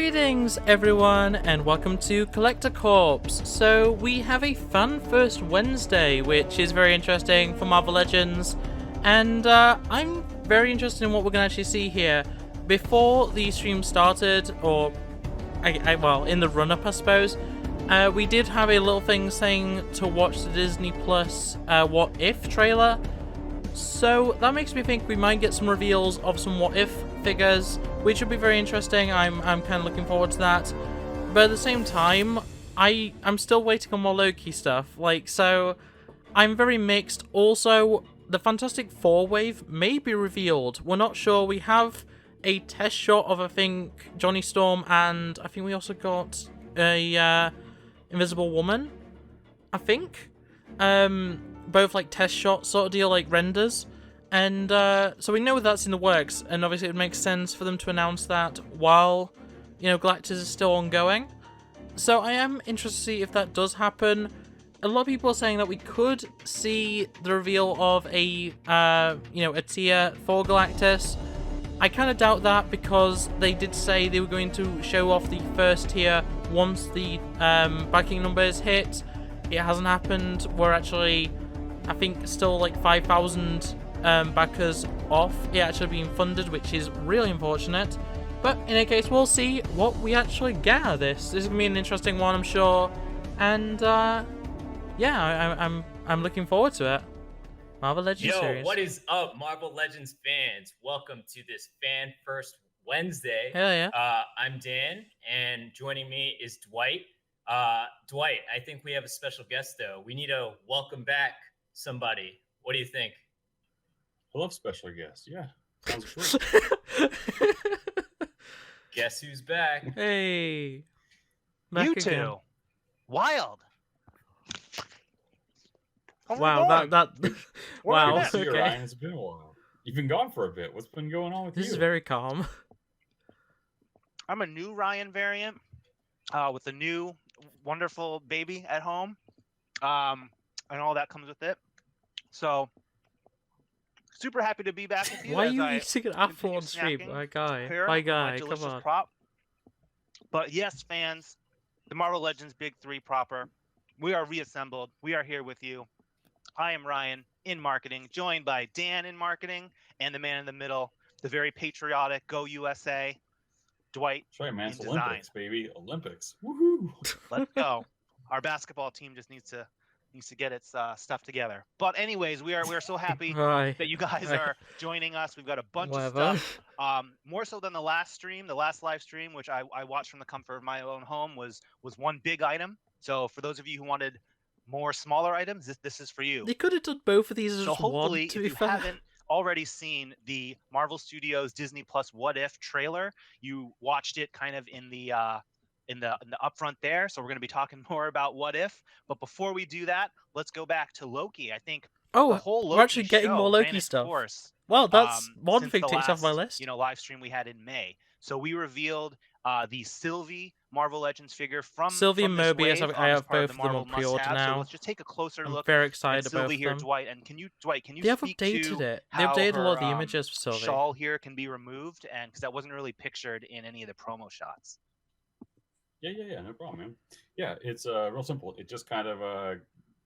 Greetings everyone and welcome to Collector Corps. So we have a fun first Wednesday which is very interesting for Marvel Legends, and I'm very interested in what we're going to actually see here. Before the stream started, or well, in the run-up I suppose, we did have a little thing saying to watch the Disney Plus What If trailer. So that makes me think we might get some reveals of some What If figures, which would be very interesting. I'm kind of looking forward to that. But at the same time, I'm still waiting on more Loki stuff. So I'm very mixed. Also, the Fantastic Four wave may be revealed. We're not sure. We have a test shot of, I think, Johnny Storm, and I think we also got a Invisible Woman, I think. Both like test shot sort of deal, like renders, and so we know that's in the works, and obviously it would make sense for them to announce that while, you know, Galactus is still ongoing. So I am interested to see if that does happen. A lot of people are saying that we could see the reveal of a a tier for Galactus. I kind of doubt that, because they did say they were going to show off the first tier once the backing numbers hit. It hasn't happened. We're actually, I think, still like 5,000 backers off it actually being funded, which is really unfortunate. But in any case, we'll see what we actually get out of this. This is gonna be an interesting one, I'm sure. And yeah, I'm looking forward to it. Marvel Legends series. What is up, Marvel Legends fans? Welcome to this Fan First Wednesday. Hell yeah. I'm Dan, and joining me is Dwight. Dwight, I think we have a special guest, though. We need to welcome back somebody. What do you think? I love special guests. Yeah, sounds great. Guess who's back? Hey. You two. Again. Wild. Wow, that wow. Okay. Okay. Ryan, it's been a while. You've been gone for a bit. What's been going on with you? This is very calm. I'm a new Ryan variant, with a new wonderful baby at home, and all that comes with it. So, super happy to be back with you. Why are you eating an apple on stream? My guy, come on. Prop. But yes, fans, the Marvel Legends Big 3 proper, we are reassembled. We are here with you. I am Ryan in marketing, joined by Dan in marketing, and the man in the middle, the very patriotic Go USA, Dwight. That's right, man. It's in Olympics, baby. Olympics. Woohoo! Let's go. Our basketball team just needs to get its stuff together. But anyways, we are so happy that you guys are joining us. We've got a bunch of stuff. More so than the last live stream, which I watched from the comfort of my own home, was one big item. So for those of you who wanted more smaller items, this is for you. They could have done both of these as so just hopefully, one, to be if you fair. haven't already seen the Marvel Studios Disney Plus What If trailer, you watched it kind of in the upfront there. So we're going to be talking more about What If. But before we do that, let's go back to Loki. I think the whole Loki we're actually getting more Loki stuff. Well, that's one thing ticked off my list. Live stream we had in May. So we revealed the Sylvie Marvel Legends figure from Sylvie and Mobius. I have both of them on pre-order now. So let's just take a closer look. I'm very excited at about Sylvie here, them. Dwight. And can you They have updated it. They updated a lot of the images for Sylvie. Shawl here can be removed, and because that wasn't really pictured in any of the promo shots. Yeah, no problem, man. Yeah, it's real simple. It just kind of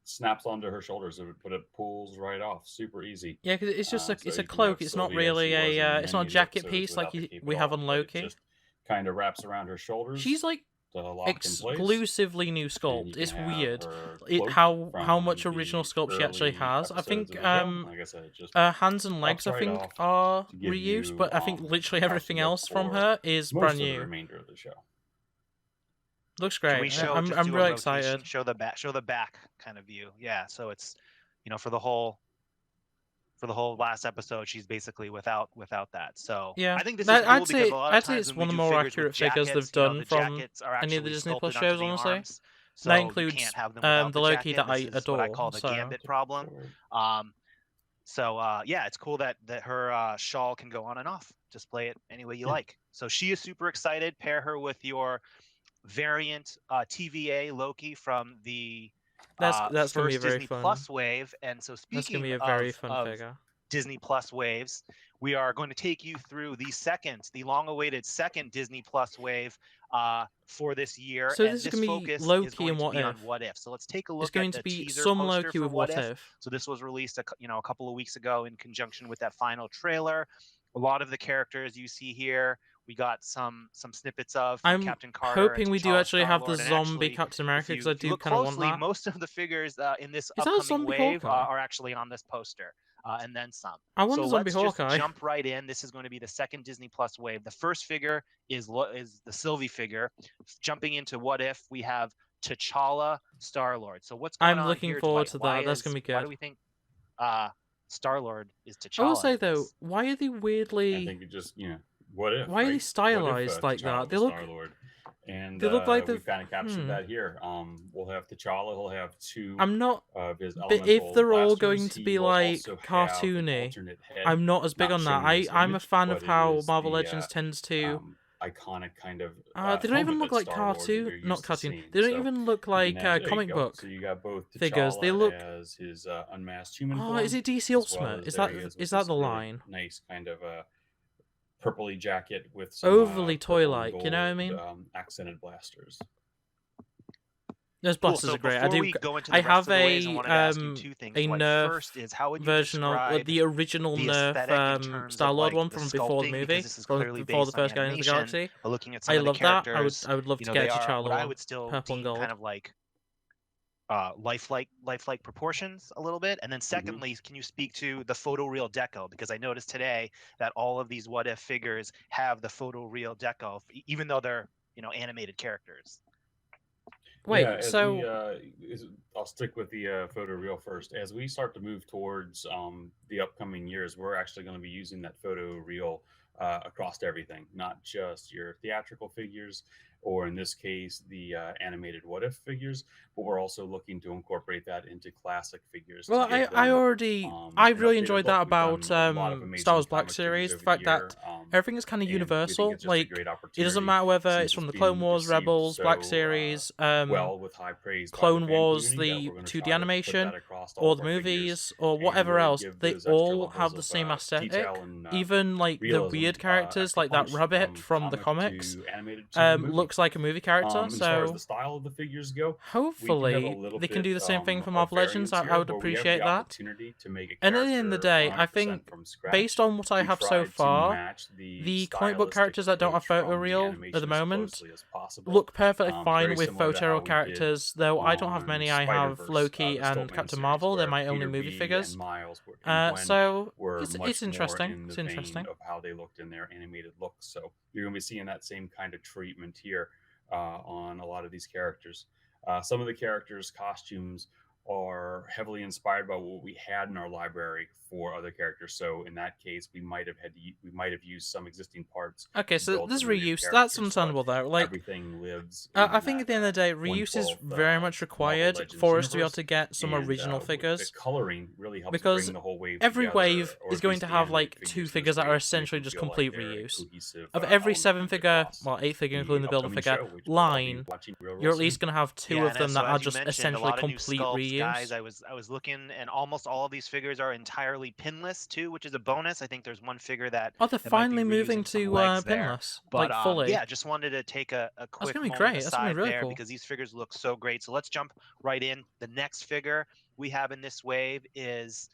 snaps onto her shoulders, but it pulls right off. Super easy. Yeah, because it's just it's a cloak. It's not really it's not a jacket piece like we have on Loki. It just kind of wraps around her shoulders. She's like exclusively new sculpt. It's weird how much original sculpt she actually has. I think hands and legs I think are reused, but I think literally everything else from her is brand new. The remainder of the show. Looks great. I'm really excited. Show the back kind of view. Yeah, so it's for the whole last episode, she's basically without that. So yeah, I think this is cool because a lot of times it's one of the more accurate figures they've done from any of the Disney Plus shows, honestly. So that includes the Loki that I adore. What I call the Gambit problem. Yeah, it's cool that her shawl can go on and off. Just play it any way you like. So she is super excited. Pair her with your variant TVA Loki from the that's gonna be a very Disney fun Plus wave. And so speaking that's gonna be a very fun figure. Disney Plus waves. We are going to take you through the long-awaited second Disney Plus wave for this year. So and this is this going to be focus Loki is going and to What be If. on What If. So let's take a It's look going at to the be teaser some poster Loki for with What What If. If. So this was released a couple of weeks ago in conjunction with that final trailer. A lot of the characters you see here, we got some snippets of from I'm Captain Carter. hoping and we do T'Challa, actually have the Star-Lord, and zombie actually, Captain America, because I if you do look kind of want closely, that. most of the figures in this Is that a upcoming zombie wave Hawkeye? are actually on this poster, and then some. I want So a zombie let's just Hawkeye. jump right in. This is going to be the second Disney Plus wave. The first figure is the Sylvie figure. Jumping into What If, we have T'Challa, Star-Lord. So what's going I'm on looking here, forward Dwight? to Why that. That's going to be Why good. do we think Star-Lord is T'Challa? I will say, in though, this? why are they weirdly... I think it just, what if? Why are they right? stylized like T'Challa that? They was look... Star-Lord? And They look like we they've... kind of captured that here. We'll have T'Challa. He'll have two I'm not... of his But elemental if they're all blasters. going to He be, will like, also have an cartoony, alternate head, I'm not as big not on that. showing his I'm a image, fan but of it how is Marvel the, Legends tends to... iconic kind of they don't even helmet look that like Star-Lord that cartoon... you're Not used to cartoon. seeing. They don't So even look you like can have- there you comic go. book So you got both figures. They T'Challa look... as his unmasked human Oh, form, is it DC as well Ultimate? as Is there that he is with is that this the really line? nice kind of purpley jacket with some Overly purple and toy-like, you know what I mean? gold, accented blasters. Those Cool. blasters So are great. before I do. we go into I the rest have of the waves, I wanted to ask you a two things. a Dwight. Nerf First is, how would you version of describe the original the Nerf aesthetic in terms Star of Lord like one the from before the sculpting? movie, Because this is from clearly before the based on first Guardians of the animation. Galaxy. But looking at some I of the love that. characters, I would love to they get a are T'Challa what I one, would still purple and deem kind gold. of like lifelike proportions a little bit. And then secondly, can you speak to the photoreal deco? Because I noticed today that all of these What If figures have the photoreal deco, even though they're animated characters. Wait, Yeah, so I'll stick with the photo reel first. As we start to move towards the upcoming years, we're actually going to be using that photo reel across everything, not just your theatrical figures, or in this case, the animated What If figures, but we're also looking to incorporate that into classic figures. well, to give I them, already I an really updated enjoyed look. that We've about done a lot of Star amazing Wars Black comic series. figures The over fact the year, that everything is kind of and we think universal. it's just a Like great it doesn't opportunity matter whether since it's from the being Clone Wars, received Rebels, so Black series, well with high praise by the Clone fan Wars, community that the we're going to 2D try to put animation, that across all or of the our figures movies, or and whatever really else. give They those extra all levels have the of same aesthetic. detail and Even like the realism, weird characters, extra like that punch rabbit from the comic comics, to animated to the movie. looks like a movie character. As far as So the style of the figures go, we do have a hopefully little they can bit do the same thing for of Marvel Legends. variance I here, would where we have appreciate the that. opportunity to make a And at the end of the character day, I 100% think from scratch. based on what I We have so tried to far, match the comic book stylistic characters that don't have approach from the photoreal at animation the as moment closely as possible. look perfectly fine Very with similar to how photoreal we did characters, though I don't have on many. I have Spider-Verse, Loki the and Sculptman Captain series, Marvel. They're where my only Peter movie B figures. and Miles and Gwen So were it's much interesting. more in It's the interesting. vein of how they looked in their animated looks. So you're going to be seeing that same kind of treatment here on a lot of these characters. Some of the characters' costumes are heavily inspired by what we had in our library for other characters. So in that case, we might have used some existing parts. Okay, to so build this some of the new reuse, that's characters, but understandable though. Like everything lives. I in think at that, the end of the day, reuse is 1/12, very much Marvel required Legends for us to be able universe, to get some and original the figures. coloring really helps Because bring the whole wave every together, wave or is at going least to the have animated like figures two in this figures that are wave, to make essentially them just feel like complete they're a reuse. cohesive, Of every element 7-figure, across well 8-figure the including the upcoming Build-A-Figure show, which we'll all be line, watching real you're at soon. least going to have two Yeah, of and them so that are as you just mentioned, a essentially lot of new complete sculpts, reuse. guys. I was looking, and almost all of these figures are entirely pinless too, which is a bonus. I think there's one figure that Oh, they're that might be finally moving reusing some to legs there. pinless, But like fully. yeah, just wanted to take a That's quick gonna be moment great. That's gonna be aside really there cool. because these figures look so great. So let's jump right in. The next figure we have in this wave is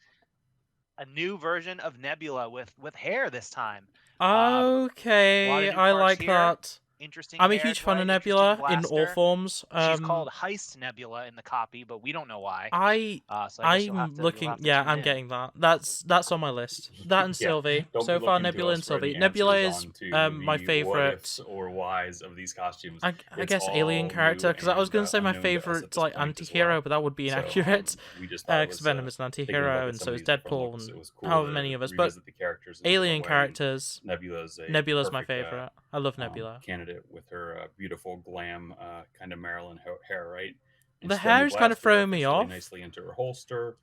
a new version of Nebula with hair this time. Okay, new I parts like here. that. Interesting. I'm a hair, huge fan of Dwight, interesting Nebula in all blaster. forms. She's called Heist Nebula in the copy, but we don't know why. So I guess you'll have I'm to, looking. you'll have to Yeah, tune I'm in. getting that. That's on my list. That and Yeah, Sylvie. don't So be far, looking to Nebula us and for any Sylvie. Nebula answers is onto my the favorite. what-ifs or whys of these costumes. I It's guess alien all character, new because I was and, gonna say my unknown to us at favorite this like point as anti-hero, well. but that would be So inaccurate. we just thought it Because was, Venom is an taking a look anti-hero, at and some so of is these different Deadpool, looks. It and was cool however to many of us. But revisit the characters in a alien different way. characters, Nebula's my perfect, favorite. I love Nebula. candidate with her beautiful glam kind of Marilyn hair, right? And The she's got a new hair is kind of blaster throwing that me fits really off. nicely into her holster.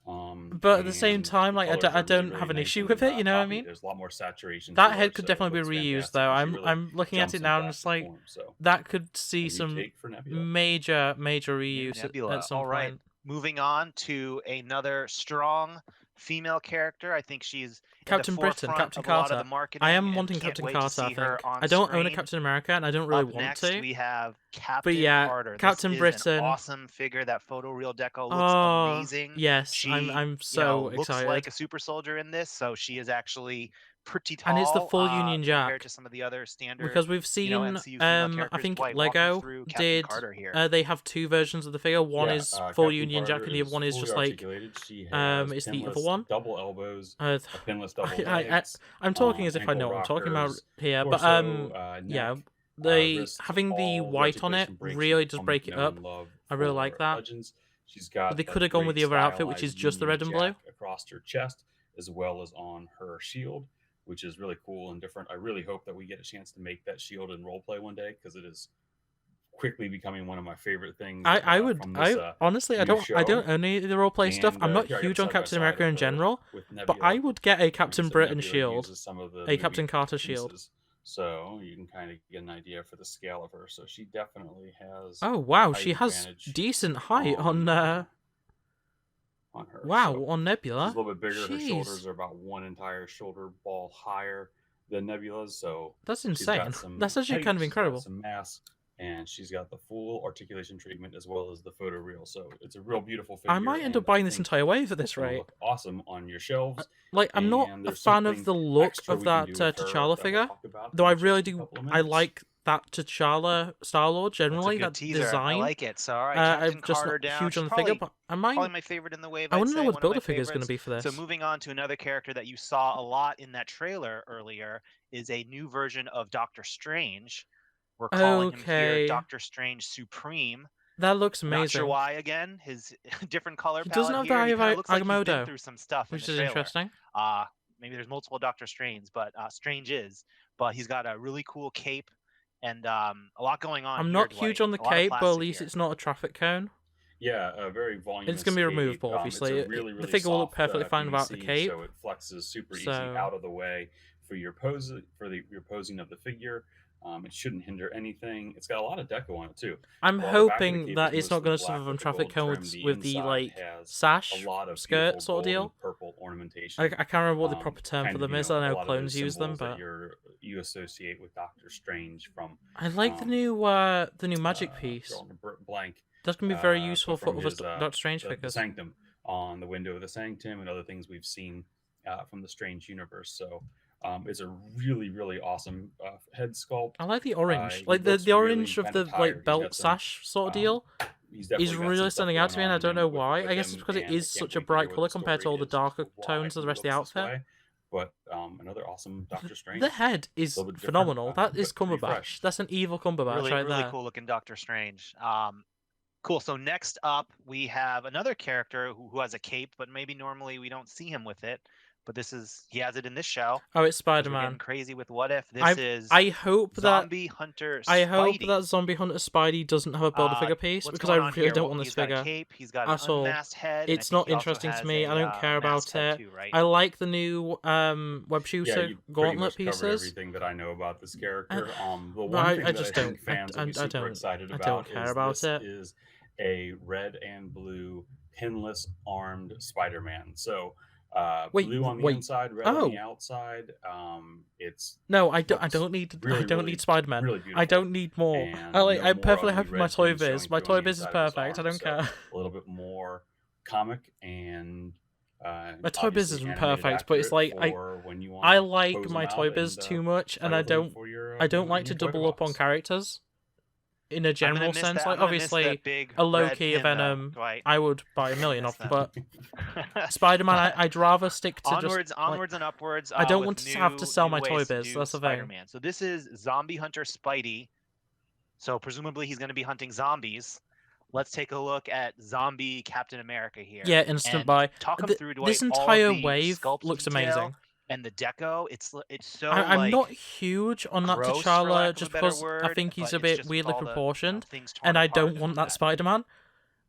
But at the same And time, the like colors are I don't really have an nice issue and, with it. You know what I poppy. mean? There's a lot more saturation. That to head her, could so it definitely be looks reused, fantastic, though. and she really I'm looking at jumps it in now, and class it's like form, so that could see a new some take for Nebula. major New reuse Nebula. at some All right. point. Moving on to another strong female character. I think she's Captain in the Britain, forefront Captain of a lot of Carter. the marketing. I am and wanting can't Captain wait Carter, to see I think. her on I don't own a screen. Captain America, and I don't really Up want next, to. we have Captain yeah, Carter. Captain this Britain. is an awesome figure. That photoreal deco looks Oh, amazing. yes, She, I'm so looks excited. like a super soldier in this, so she is actually pretty tall. And it's the full Union Jack compared to some of the other standard. because we've seen, MCU female I characters. think Dwight, Lego did. Carter here. They have two versions of the figure. One is full Captain Union Carter Jack, and the other one is fully just like articulated. She has it's the other pinless one. double elbows, Uh, a pinless double legs. I'm talking as if I ankle know what I'm talking about rockers, here, but torso, yeah, neck, they wrist, having the all white on it articulation breaks really you've does come break to it know up. and love I really for like that. Legends. She's got But they a could have gone with great the other outfit, which is stylized just the red Union and blue. Jack across her chest, as well as on her shield, which is really cool and different. I really hope that we get a chance to make that shield in roleplay one day, because it is quickly becoming one of my favorite things. I would from this, honestly I don't own any of the roleplay stuff. I'm not here I got huge on side by Captain side America of in her general, with but Nebula. I would get a Captain So Britain Nebula shield, uses some of the a movie Captain Carter shield. pieces, so you can kind of get an idea for the scale of her. So she definitely has. Oh wow, height she has advantage decent height on her. wow, So on Nebula. she's a little bit bigger. Her Jeez. shoulders are about one entire shoulder ball higher than Nebula's. So That's she's got insane. some That's actually height, kind of she's got incredible. some mass, and she's got the full articulation treatment as well as the photoreal. So it's a real beautiful figure. I might end and up buying I this think entire wave at this it's gonna rate. look awesome on your shelves. Like, I'm not And a there's fan of something the look extra of we can that do with her T'Challa that we'll figure, talk about though in I just really a do. couple of I minutes. like that T'Challa Star-Lord generally, That's a that good teaser. design. I like it. So all right, Captain I'm just Carter not down. huge on She's the figure, probably, but I might. probably my favorite in the wave. I want I'd to know say, what one the of my Build-A-Figure is going to favorites. be for this. So moving on to another character that you saw a lot in that trailer earlier is a new version of Doctor Strange. We're calling him Okay. here Doctor Strange Supreme. That looks Not sure amazing. why. Again, his different color He palette doesn't have here. the He eye kinda of looks like he's been Agamotto, through some stuff which in is the trailer. interesting. Maybe there's multiple Doctor Strange, but Strange is. But he's got a really cool cape and a lot going on. I'm here, not Dwight. huge on the A lot of cape, but at plastic least here. it's not a traffic cone. Yeah, a very voluminous. It's going to be removable, cape. obviously. It's a really, really the figure will look soft, perfectly fine without the PVC, cape. so it flexes super easy So- out of the way for your pose, your posing of the figure. It shouldn't hinder anything. It's got a lot of deco on it too. I'm While the back of the hoping cape that is it's not mostly going to black suffer from with the traffic gold cone trim, with the inside like has sash a lot of skirt beautiful sort of gold deal. and purple ornamentation. I can't remember what the proper term kind for of, them you is. know, I a know lot of clones those use them, symbols that but you associate with Doctor Strange from. I like the new magic piece. drawing a blank. That's going to be very useful but for from other his, Doctor Strange the figures. Sanctum on the window of the Sanctum and other things we've seen from the Strange universe. So it's a really, really awesome head sculpt. I like the orange, he like the looks really orange of kind the of tired. like He's belt got some, sash sort of deal. He's Is really standing out to me, and I don't know why. I guess it's because it is such a bright color compared to all the darker tones of the rest of the outfit. But another awesome Doctor Strange. The head is little bit different, phenomenal. That is but pretty Cumberbatch. fresh. That's an evil Cumberbatch Really, right really there. cool looking Doctor Strange. Cool. So next up, we have another character who has a cape, but maybe normally we don't see him with it. But he has it in this show. Oh, it's 'cause we're Spider-Man. getting crazy with What If. This is I hope that Zombie Hunter I hope Spidey. that Zombie Hunter Spidey doesn't have a Build-A-Figure piece What's because I going on really here? don't Well, want this he's got figure a cape, he's got at an all. unmasked head. and I It's think not he also interesting to has me. I don't care unmasked about head it. too, right? I like the new web shooter you pretty gauntlet much covered pieces. everything that I know about this character. The but one thing I that just I think don't- fans I- will be I super don't- excited I about don't care is about this it. is a red and blue pinless armed Spider-Man. So Wait, blue on the wait. inside, red on the Oh. outside. It's No, I don't looks need. really, I don't really, need Spider-Man. really I beautiful. don't need more. And I'm no perfectly more of happy the with my red Toy things showing Biz. My through Toy on the Biz is inside of his perfect. I arm. don't So care. a little bit more comic and My Toy Biz obviously isn't animated perfect, but it's accurate like for when you wanna I like pose my them Toy out Biz and, too much, and play I with them don't. for your, I don't like in to your toy double up on box. characters. In a I'm gonna general miss sense, that- like I'm gonna miss obviously that big a red Loki, a pin, though, Venom, Dwight. I would buy a million Miss of them. But Spider-Man, I'd rather stick to onwards, just like, onwards and upwards. I don't with want to have to sell new my Toy ways to Biz, do that's the thing. Spider-Man. So this is Zombie Hunter Spidey. So presumably he's going to be hunting zombies. Let's take a look at Zombie Captain America here. yeah, instant and buy. Talk him through Dwight, This all entire the wave sculpt looks detail amazing. and the deco. It's so. I'm like, not huge on that gross, for lack T'Challa of a just better because I word, think he's but a it's bit just with weirdly all the, proportioned, things torn and I apart don't and want all that Spider-Man.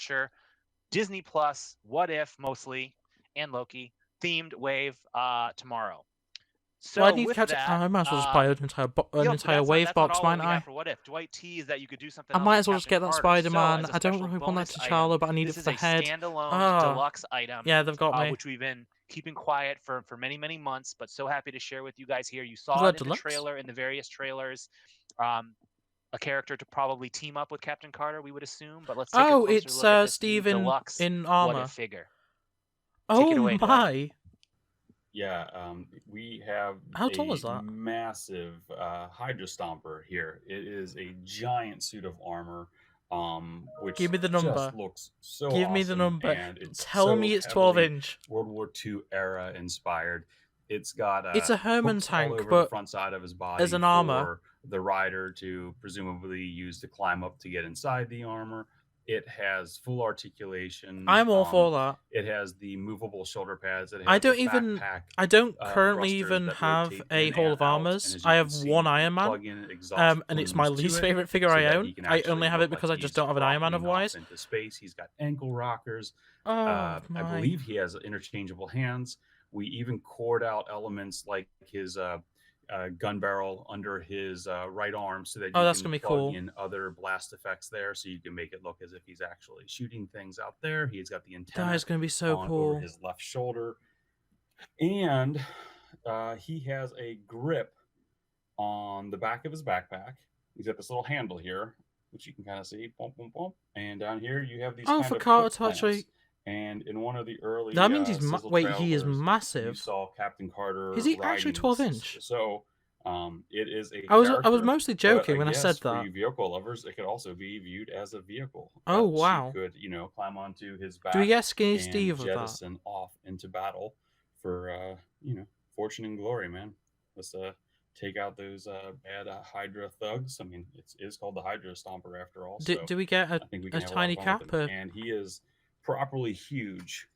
Watcher, Disney Plus, What If mostly, and Loki themed wave tomorrow. So well, I need to with catch. that, I might as well just buy an entire wave that's box, not all might that we have I? for What If. Dwight teased that you could do something I else might with as well just Captain get that Carter. So, Spider-Man. as a I don't special really want that bonus item, T'Challa, but I need it this for is the a head. standalone deluxe item. Yeah, they've got me. Which we've been keeping quiet for many, many months, but so happy to share with you guys here. You saw it in the trailer, in the various trailers. A character to probably team up with Captain Carter, we would assume. But let's take a closer it's look at this Steve new deluxe in What armor. If figure. Oh Take it away, my! Dwight. Yeah, we have How tall is that? massive Hydra Stomper here. It is a giant suit of armor, which Give me the number. just looks so Give awesome. me the number. And it's Tell me it's 12-inch. World War II era inspired. It's got it's a Herman hooks tank, all over but the front side of his body as an armor. for the rider to presumably use to climb up to get inside the armor. It has full articulation. I'm all for that. It has the movable shoulder pads. It has I don't the even. backpack, I don't currently thrusters even that have rotate a in Hall and of out, Armors. and as you I can have see, one you Iron Man, plug in exhaust and it's my plumes to least it favorite figure so I that own. he can I actually only have look it because like I just he's don't have an Iron Man rocking otherwise. off into space. He's got ankle rockers. Oh I my! believe he has interchangeable hands. We even cored out elements like his gun barrel under his right arm so that you that's can gonna be plug cool. in other blast effects there, so you can make it look as if he's actually shooting things out there. He's got the antenna That is gonna be so cool. over his left shoulder, and he has a grip on the back of his backpack. He's got this little handle here, which you can kind of see, bump, bump, bump. And down here you have these. Oh, kind for of Carter hook to actually. clamps. And in one of the early That means he's sizzle wait. He is trailers, you massive. saw Captain Carter. Is he actually riding 12-inch? So it is a. I was character, mostly joking when I guess said for that. you vehicle lovers, it could also be viewed as a vehicle. Oh wow! You could climb onto his back. Do we get Skinny and Steve of that? jettison off into battle for fortune and glory, man. Let's take out those bad Hydra thugs. I mean, it is called the Hydra Stomper after all. Do we get a tiny cap? And he is properly huge.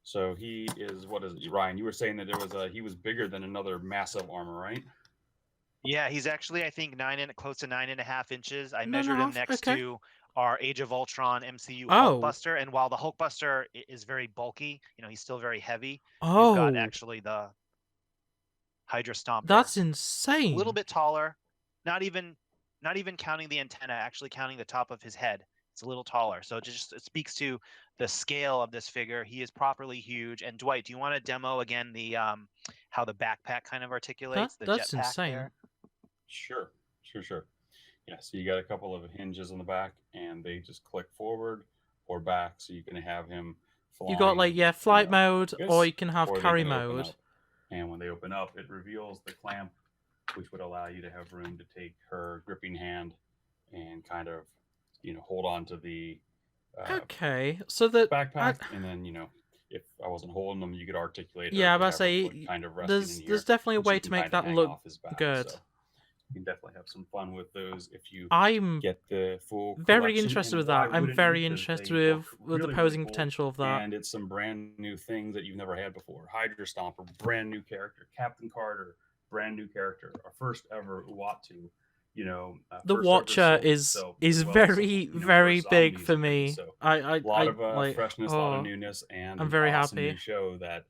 So he is, what is it, Ryan? You were saying that he was bigger than another massive armor, right? Yeah, he's actually, I think, close to 9.5 inches. I measured him next to our Age of Ultron MCU Hulkbuster, and while the Hulkbuster is very bulky, he's still very heavy. You've got actually the Hydra Stomper. That's insane. A little bit taller, not even counting the antenna, actually counting the top of his head. It's a little taller, so it speaks to the scale of this figure. He is properly huge. And Dwight, do you want to demo again the how the backpack kind of articulates the that's jetpack insane. there? Sure. Yeah, so you got a couple of hinges on the back, and they just click forward or back, so you can have him flying. You got flight mode, or you can have carry mode. And when they open up, it reveals the clamp, which would allow you to have room to take her gripping hand and kind of hold on to the so the backpack, and then if I wasn't holding them, you could articulate. Yeah, but say kind of there's definitely a way to make that look good. So you can definitely have some fun with those if you I'm get the full. Very interested with that. I'm very interested with the posing potential of that. And it's some brand new things that you've never had before. Hydra Stomper, brand new character. Captain Carter, brand new character. Our first ever Uatu. The Watcher is very big for me. So a lot of freshness, a lot of newness, and I'm very awesome happy. New show that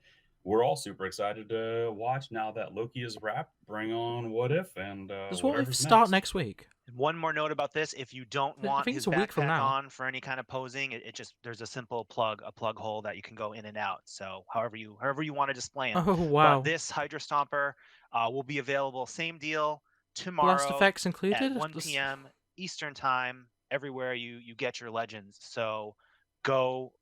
we're all super excited to watch now that Loki is wrapped. Bring on What If, and does What If start next week? One more note about this: if you don't want his backpack on for any kind of posing, it just there's a simple plug hole that you can go in and out. So however you want to display him. Oh wow! But this Hydra Stomper will be available. Same deal. Tomorrow, blast effects included at 1 p.m. Eastern time, everywhere you get your Legends. So go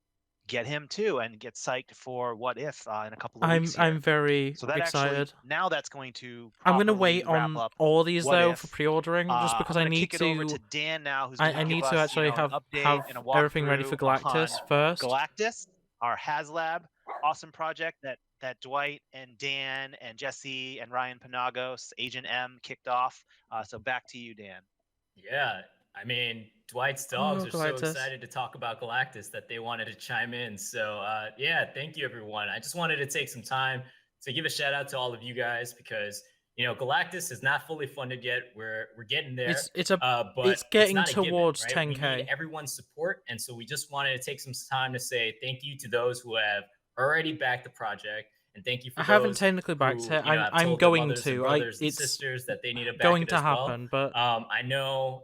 get him too and get psyched for What If in a couple of weeks. I'm very excited. Actually, now that's going to. I'm going to wait on all these though for pre-ordering, just because I need to. Over to Dan now, who's I need to actually have everything ready for Galactus first. Galactus, our HasLab, awesome project that Dwight and Dan and Jesse and Ryan Panagos, Agent M, kicked off. So back to you, Dan. Yeah, I mean, Dwight's dogs are so excited to talk about Galactus that they wanted to chime in. So yeah, thank you, everyone. I just wanted to take some time to give a shout out to all of you guys because Galactus is not fully funded yet. We're getting there. But it's getting not towards given, right? 10K. We need everyone's support, and so we just wanted to take some time to say thank you to those who have already backed the project. And thank you for I haven't technically backed it. I'm going to. Brothers and sisters that they need to back going it to as happen, well. but I know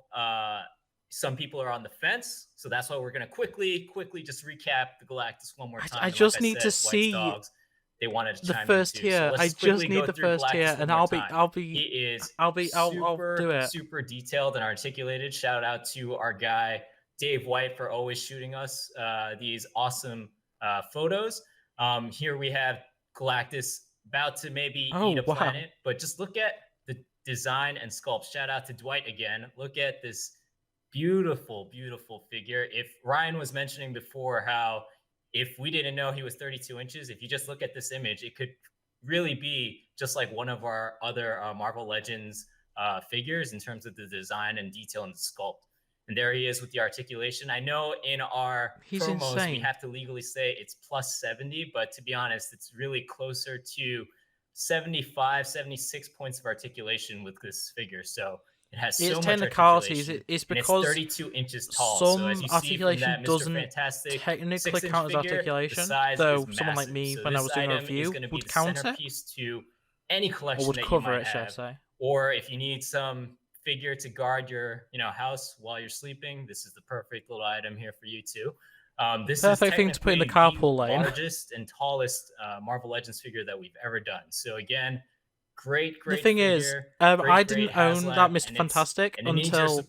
some people are on the fence, so that's why we're gonna quickly just recap the Galactus one more time. I just need to see Dogs, they wanted to the chime first in tier. So I just need the first tier, and I'll do it. Super detailed and articulated. Shout out to our guy Dave White for always shooting us these awesome photos. Here we have Galactus about to maybe eat a planet, but just look at the design and sculpt. Shout out to Dwight again. Look at this beautiful figure. If Ryan was mentioning before how if we didn't know he was 32 inches, if you just look at this image, it could really be just like one of our other Marvel Legends figures in terms of the design and detail and the sculpt. And there he is with the articulation. I know in our promos, we have to legally say it's plus 70, but to be honest, it's really closer to 75, 76 points of articulation with this figure. So it has so much articulation. It's because it's 32 inches tall. Some so as you articulation see from that doesn't Fantastic technically count as articulation, though someone like me, when I was doing a review, would count it. To any collection or would that cover you might it, have. should I say. Or if you need some figure to guard your house while you're sleeping, this is the perfect little item here for you too. This perfect is thing to put in the carpool lane. Largest and tallest Marvel Legends figure that we've ever done. So again, great. The thing figure, is, I didn't own that Mr. Fantastic until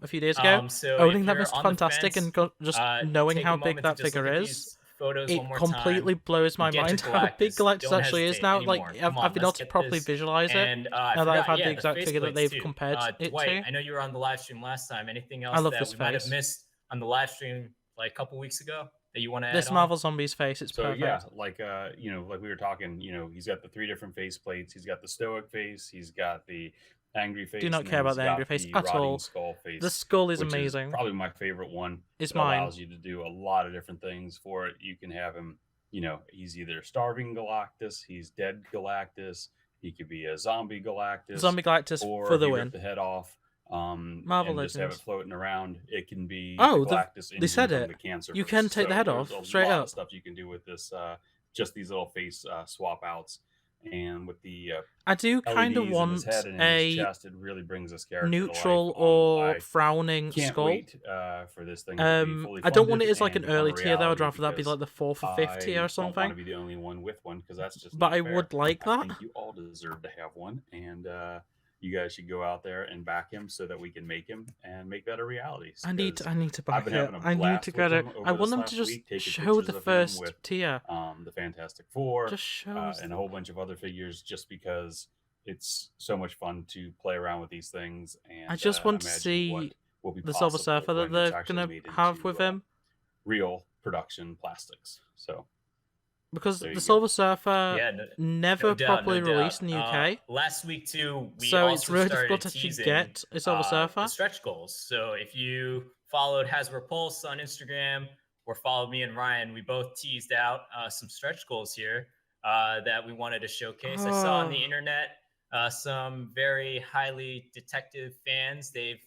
a few days ago. So owning that Mr. Fantastic and just knowing how big that figure is, it completely blows my mind how big Galactus actually is now. Like, I've been able to properly visualize it now that I've had the exact figure that they've compared it Dwight, to. I know you were on the live stream last time. Anything else that we might have missed on the live stream like a couple weeks ago that you want to add this on? Marvel Zombies face, it's perfect. Yeah, like like we were talking, he's got the 3 different face plates. He's got the stoic face, he's got the angry face. Do not care about the angry face at all. Skull face, the skull is amazing. Is probably my favorite one. It's mine. Allows you to do a lot of different things for it. You can have him, he's either starving Galactus, he's dead Galactus, he could be a zombie Galactus. Zombie Galactus or for the if you win. Rip the head off. Marvel and Legends. Just have it floating around. It can be they said it. The cancer you can take the head off straight up. Of stuff you can do with this. Just these little face swap outs, and with the I do kind of want a chest, it really brings this character neutral to life. or frowning can't skull. Wait, for this thing to be fully I don't want it funded as like an and early become a tier though. I'd rather that be reality like the 4th or 5th tier or I something. don't want to be the only one with one because that's just. But not I fair. would like I that. think you all deserve to have one, and you guys should go out there and back him so that we can make him and make that a reality. I need to back it. I need to get it. I want them to just show the first tier. The Fantastic Four. Just shows and a whole bunch of other figures, just because it's so much fun to play around with these things. And I just want to see the Silver Surfer that they're gonna have with him. Real production plastics. So. Because the Silver Surfer never properly released in the UK. Last week too, so it's really difficult to actually get a Silver Surfer. The stretch goals. So if you followed Hasbro Pulse on Instagram or followed me and Ryan, we both teased out some stretch goals here that we wanted to showcase. I saw on the internet some very highly detective fans. They've,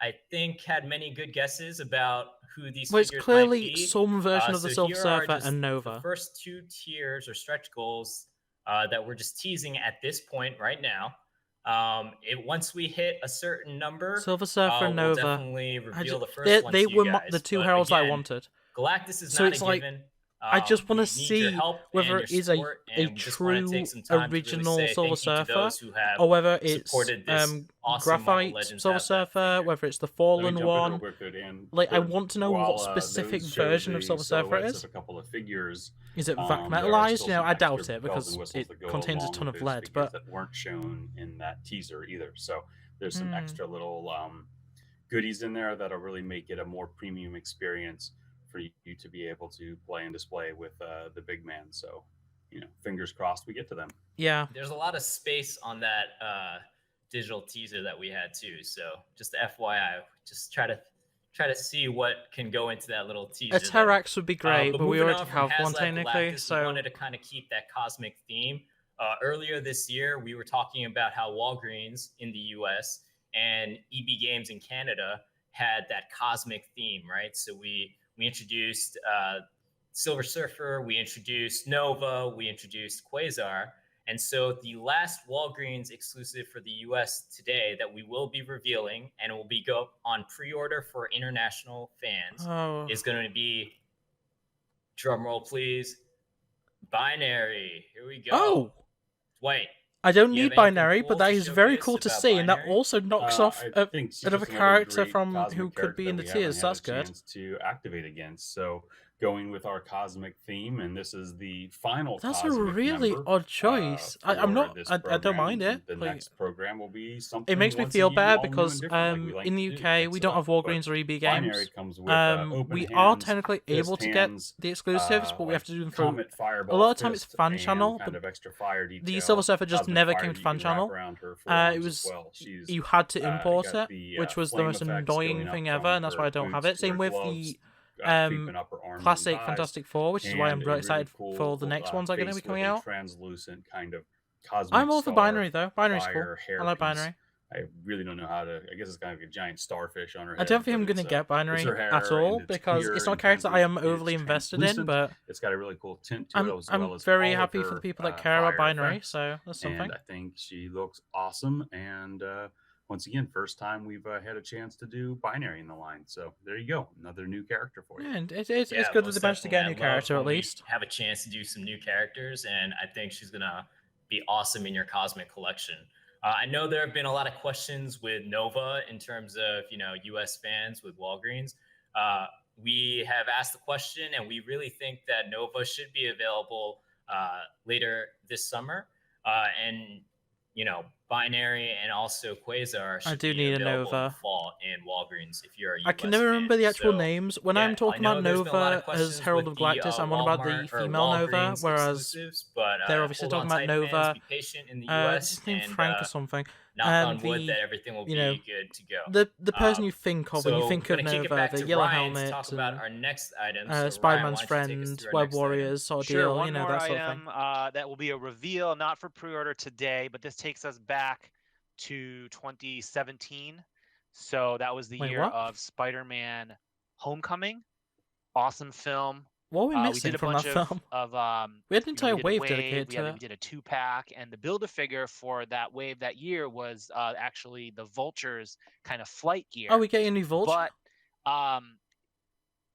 I think, had many good guesses about who these figures it's clearly might be. Some version of the Silver Surfer and Nova. The first 2 tiers or stretch goals that we're just teasing at this point right now. Once we hit a certain number, Silver Surfer and Nova, we'll definitely reveal the first one they to you were guys. the 2 heralds I wanted. Galactus is so not it's a like, given. I just want to see whether it is a true original really Silver Surfer, or whether it's graphite Silver Surfer, whether it's the Fallen one. Like, I want to know what specific version of Silver Surfer it is. A couple of figures. Is it vac metalized? I doubt it because it contains a ton of lead. But that weren't shown in that teaser either. So there's some extra little goodies in there that'll really make it a more premium experience for you to be able to play and display with the big man. So, fingers crossed we get to them. Yeah. There's a lot of space on that digital teaser that we had too. So just FYI, just try to see what can go into that little teaser. A Terrax would be great, but we already have one technically. So we wanted to kind of keep that cosmic theme. Earlier this year, we were talking about how Walgreens in the US and EB Games in Canada had that cosmic theme, right? So we introduced Silver Surfer, we introduced Nova, we introduced Quasar. And so the last Walgreens exclusive for the US today that we will be revealing and will be go on pre-order for international fans is going to be, drum roll please, Binary. Here we go. Oh! Wait. I don't need Binary, but that is very cool to see, and that also knocks off another character from who could be in the tiers. So that's good. To activate against. So going with our cosmic theme, and this is the final. That's a really odd choice. I'm not. I don't mind it. The next program will be something. It makes me feel bad because in the UK we don't have Walgreens or EB games. We are technically able to get the exclusives, but we have to do them through. A lot of time it's fan channel, but the Silver Surfer just never came to fan channel. It was you had to import it, which was the most annoying thing ever, and that's why I don't have it. Same with the classic Fantastic Four, which is why I'm very excited for the next ones that are going to be coming out. Translucent kind of cosmic. I'm all for Binary though. Binary's cool. I like Binary. I really don't know how to. I guess it's kind of like a giant starfish on her head. I don't think I'm going to get Binary at all because it's not a character I am overly invested in, but it's got a really cool tint to it. I'm very happy for the people that care about Binary, so that's something. And I think she looks awesome, and once again, first time we've had a chance to do Binary in the line. So there you go, another new character for you. Yeah, and it's good that they managed to get a new character at least. Have a chance to do some new characters, and I think she's gonna be awesome in your Cosmic collection. I know there have been a lot of questions with Nova in terms of US fans with Walgreens. We have asked the question, and we really think that Nova should be available later this summer, and Binary and also Quasar should be available in the fall in Walgreens if you're a US I can never remember the actual names. When I'm talking about Nova as Herald of Galactus, I'm on about the female Nova, whereas they're obviously talking about Nova. His name Frank or something. Knock on wood that everything will be good to go. The person you think of when you think of Nova, the yellow helmet, talk about our next item. Spider-Man's friend, Web Warriors sort of deal, one more that sort item, of thing. that will be a reveal, not for pre-order today, but this takes us back to 2017. So that was the year of Spider-Man Homecoming. Awesome film. What were we missing from that film? We had an entire wave dedicated to it. We did a 2-pack, and the Build-A-Figure for that wave that year was actually the Vulture's kind of flight gear. Oh, we get a new Vulture? But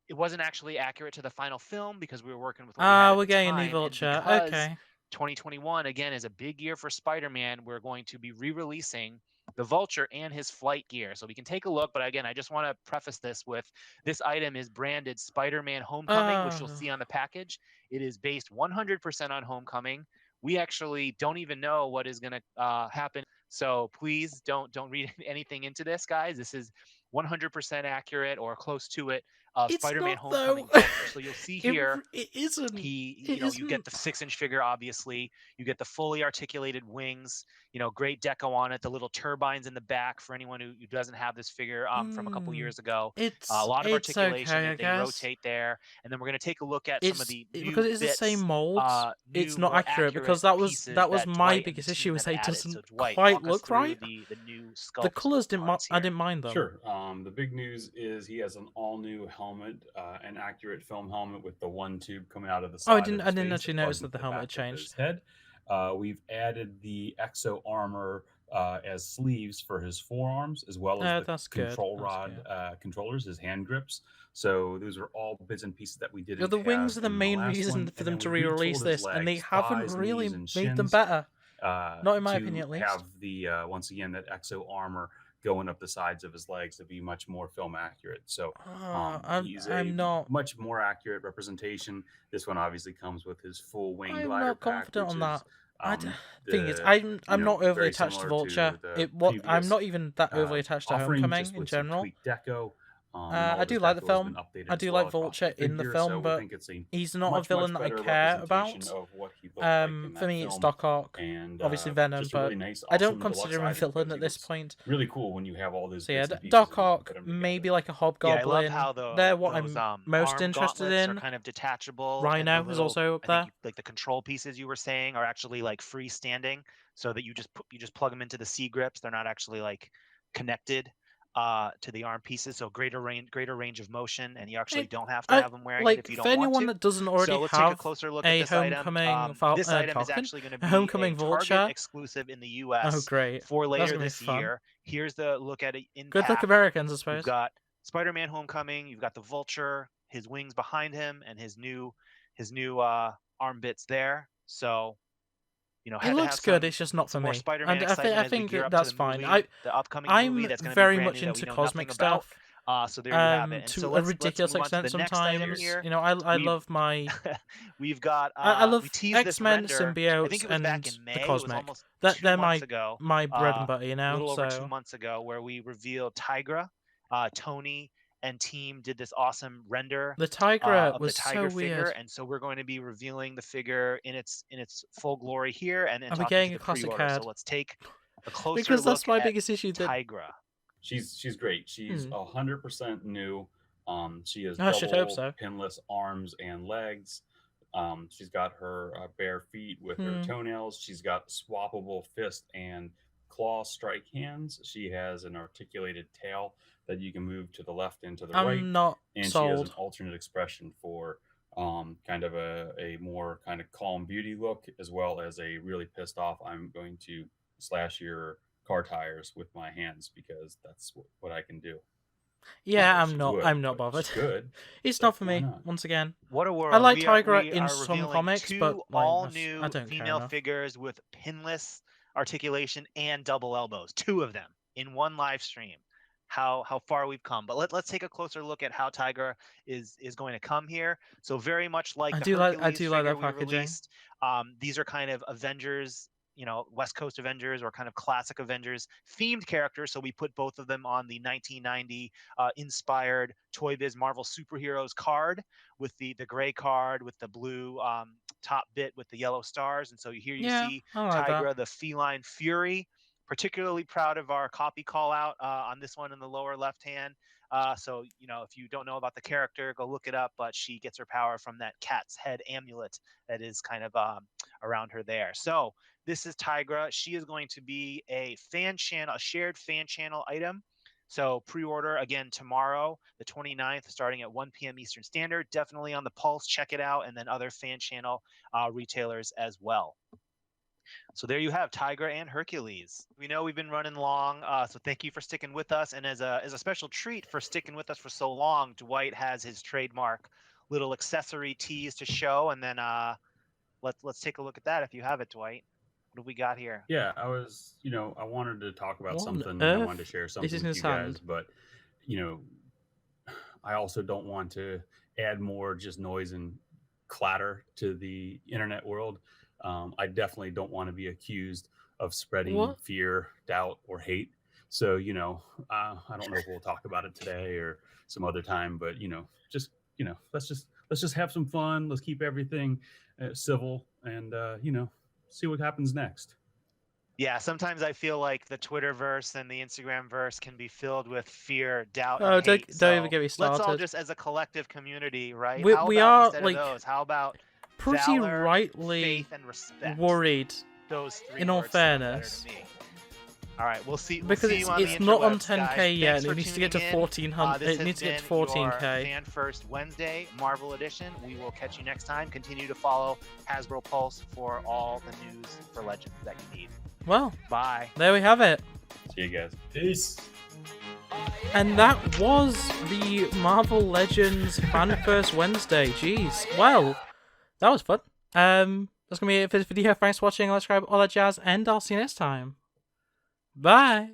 it wasn't actually accurate to the final film because we were working with we're getting a new Vulture. Okay. 2021, again, is a big year for Spider-Man. We're going to be re-releasing the Vulture and his flight gear. So we can take a look. But again, I just want to preface this with this item is branded Spider-Man Homecoming, which you'll see on the package. It is based 100% on Homecoming. We actually don't even know what is going to happen. So please don't read anything into this, guys. This is 100% accurate or close to it. Spider-Man Homecoming. So you'll see here, it isn't. You get the 6-inch figure, obviously. You get the fully articulated wings. Great deco on it. The little turbines in the back for anyone who doesn't have this figure from a couple years ago. It's a lot of articulation. Okay, they rotate there, and then we're going to take a look at some of the new because it's bits, the same mold. It's not accurate because that was my biggest issue. Is it doesn't quite look right. The colors I didn't mind them. Sure. The big news is he has an all-new helmet, an accurate film helmet with the one tube coming out of the side. Oh, I didn't actually notice that the helmet had changed. Head. We've added the exo armor as sleeves for his forearms, as well as the control rod controllers, his hand grips. So those are all bits and pieces that we did. The wings are the main reason for them to re-release this, and they haven't really made them better. Not in my opinion, at least. Have the once again that exo armor going up the sides of his legs to be much more film accurate. So he's not much more accurate representation. This one obviously comes with his full wing glider. I'm not confident on that. Thing is, I'm not overly attached to Vulture. I'm not even that overly attached to Homecoming in general. Deco. I do like the film. I do like Vulture in the film, but he's not a villain that I care about. For me, it's Doc Ock, obviously Venom, but I don't consider him a villain at this point. Really cool when you have all those. So yeah, Doc Ock, maybe like a Hobgoblin. They're what I'm most interested in. Are kind of detachable. Rhino is also up there. Like the control pieces you were saying are actually like freestanding, so that you just plug them into the C grips. They're not actually like connected. to the arm pieces, so greater range of motion, and you actually don't have to have them wearing it if you don't for anyone want to. that doesn't already So let's have take a closer look a at this item. This item is actually going to be a homecoming Target vulture exclusive in the U.S. Oh, great. for That's later gonna be this fun. year. Here's the look at it in Good luck, pack. Americans, I suppose. You've got Spider-Man Homecoming. You've got the Vulture, his wings behind him, and his new arm bits there. So, you know, it looks good. It's just not for me. And I think that's fine. The upcoming movie that's going to be very brand much new into that we know cosmic nothing about. stuff. So there you have it. And to so a ridiculous extent sometimes. Here. You know, I love my. We've got. I love X-Men symbiotes I think it was and back in May. the cosmic. It was almost They're ago, my bread and butter, you know. A little over 2 months ago, where we revealed Tigra, Tony and team did this awesome render. The Tigra was so figure, weird, and so we're going to be revealing the figure in its full glory here, and then I'm talking getting to a the classic pre-order. card. So let's take a closer because look that's my at biggest issue. That Tigra. She's great. She's 100% new. She has I should hope so. pinless arms and legs. She's got her bare feet with her toenails. She's got swappable fist and claw strike hands. She has an articulated tail that you can move to the left and to the right. I'm not and sold. She has an alternate expression for kind of a more kind of calm beauty look, as well as a really pissed off, I'm going to slash your car tires with my hands, because that's what I can do. Yeah, I'm not bothered. Good. It's not for me. Once again, what a world! I like Tigra in some comics, but all new I don't female care figures with pinless articulation and double elbows. 2 of them in one live stream. How far we've come. But let's take a closer look at how Tigra is going to come here. So very much like I do like that packaging. Released, these are kind of Avengers, you know, West Coast Avengers or kind of classic Avengers themed characters. So we put both of them on the 1990 inspired Toy Biz Marvel Superheroes card, with the gray card with the blue top bit with the yellow stars. And so here you see Tigra, the feline fury. Particularly proud of our copy call out on this one in the lower left hand. So, you know, if you don't know about the character, go look it up. But she gets her power from that cat's head amulet that is kind of around her there. So this is Tigra. She is going to be a shared fan channel item. So pre-order again tomorrow, the 29th, starting at 1 p.m. Eastern Standard. Definitely on the Pulse. Check it out. And then other fan channel retailers as well. So there you have Tigra and Hercules. We know we've been running long, so thank you for sticking with us. And as a special treat for sticking with us for so long, Dwight has his trademark little accessory tease to show. And then let's take a look at that if you have it, Dwight. What do we got here? Yeah, I wanted to talk about something. I wanted to share something with you guys, but I also don't want to add more just noise and clatter to the internet world. I definitely don't want to be accused of spreading fear, doubt, or hate. So, I don't know if we'll talk about it today or some other time, but let's just have some fun. Let's keep everything civil and, see what happens next. Yeah, sometimes I feel like the Twitterverse and the Instagramverse can be filled with fear, doubt, and hate. Don't even get me started. Let's all just, as a collective community, right? We are like those? How about pretty valor, rightly faith, and respect? Worried. Those 3 in all fairness. All right, we'll see. Because it's not on 10K yet. And it needs to get to 1400. It needs to get to 14K. Fan First Wednesday Marvel Edition. We will catch you next time. Continue to follow Hasbro Pulse for all the news for Legends that you need. Well, bye. There we have it. See you guys. Peace. And that was the Marvel Legends Fan First Wednesday. Jeez. Well, that was fun. That's gonna be it for this video. Thanks for watching. Subscribe, all that jazz, and I'll see you next time. Bye.